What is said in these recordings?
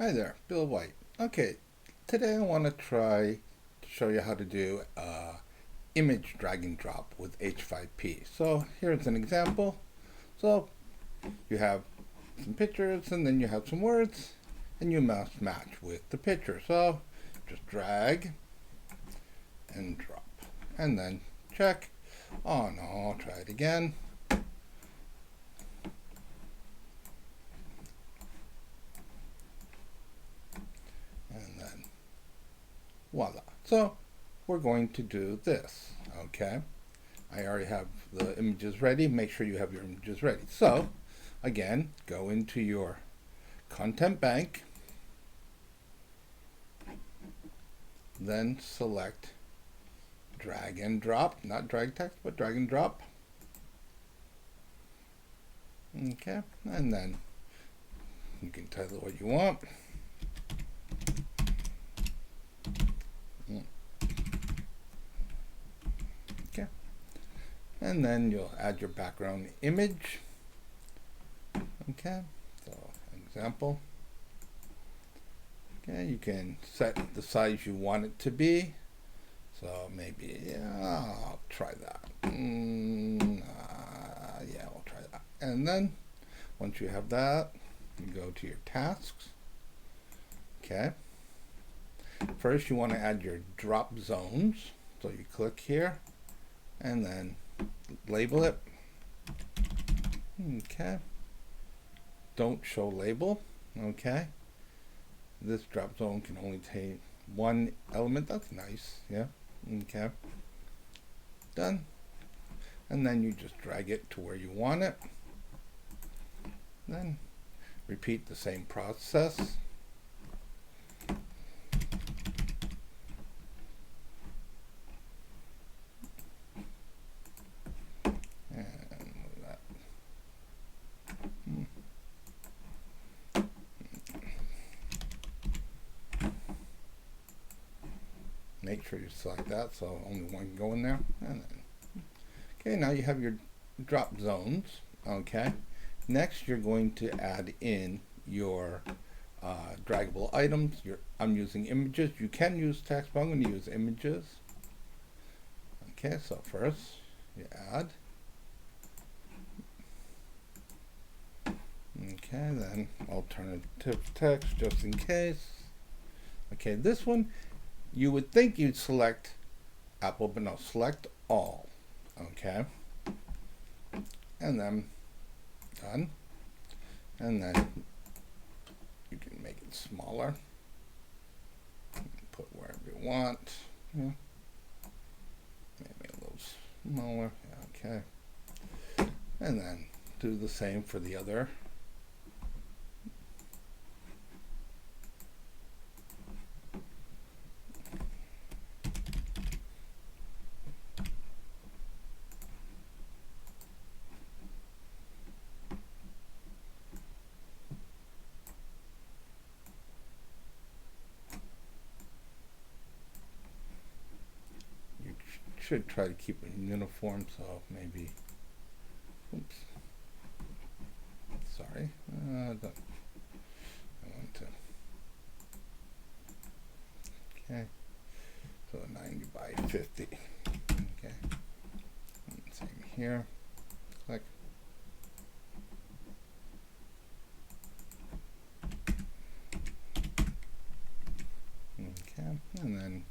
Hi there, Bill White. Okay, today I want to try to show you how to do image drag and drop with H5P. So here's an example. So you have some pictures and then you have some words and you must match with the picture. So just drag and drop and then check. Oh no, I'll try it again. And then voila. So we're going to do this, okay? I already have the images ready. Make sure you have your images ready. So, again, go into your content bank, then select drag and drop, not drag text, but drag and drop. Okay, and then you can title what you want. Okay, and then you'll add your background image. Okay, so example. Okay, you can set the size you want it to be. So maybe, yeah, I'll try that. Yeah, we'll try that. And then once you have that, you go to your tasks. Okay. First, you want to add your drop zones. So you click here and then label it. Okay. Don't show label. Okay. This drop zone can only take one element. That's nice. Yeah. Okay. Done. And then you just drag it to where you want it. Then repeat the same process. Make sure you select that so only one can go in there. And then, okay, now you have your drop zones. Okay. Next, you're going to add in your draggable items. I'm using images. You can use text, but I'm going to use images. Okay, so first you add. Okay, then alternative text just in case. Okay, this one you would think you'd select Apple, but no, select all. Okay, and then done. And then you can make it smaller. Put wherever you want. Yeah. Maybe a little smaller. Yeah, okay. And then do the same for the other. Should try to keep it uniform, so maybe, oops, sorry, I want to, okay, so 90 by 50, okay, and same here, click, okay, and then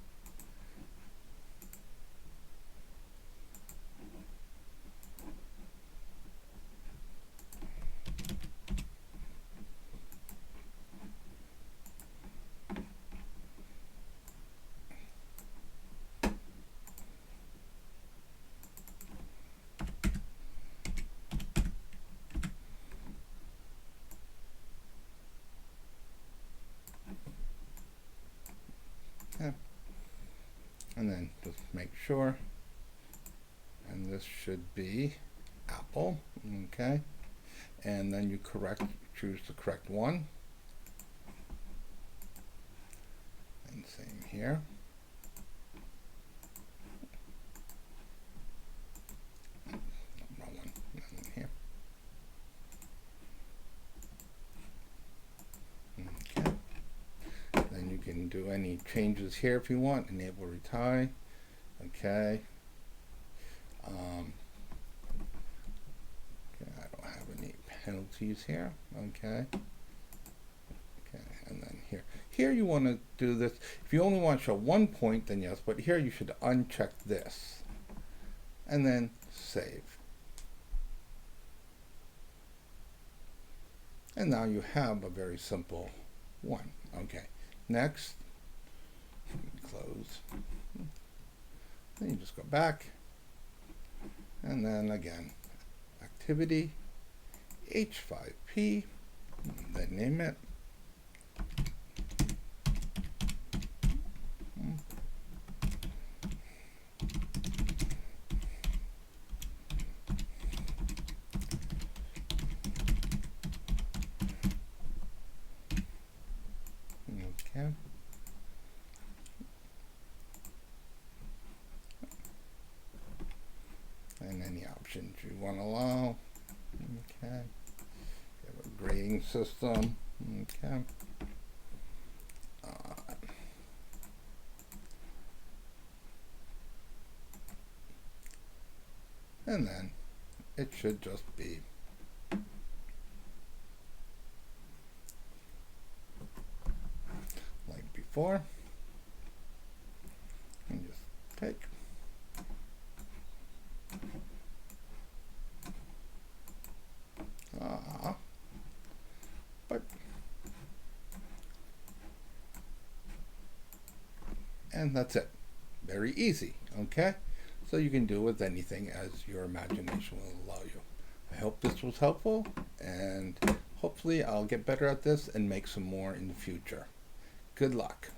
yeah, and then just make sure, and this should be Apple, okay, and then you choose the correct one, and same here. Wrong one, and here. Okay. can do any changes here if you want. Enable retie. Okay. Okay, I don't have any penalties here. Okay. Okay, and then here. Here you want to do this. If you only want to show one point, then yes, but here you should uncheck this. And then save. And now you have a very simple one. Okay, next, close. Then you just go back, and then again, activity, H5P, then name it. Okay. And any options you want to allow. Okay. You have a grading system. Okay. And then it should just be like before. And just pick. But and that's it. Very easy, okay? So you can do with anything as your imagination will allow you. I hope this was helpful, and hopefully I'll get better at this and make some more in the future. Good luck.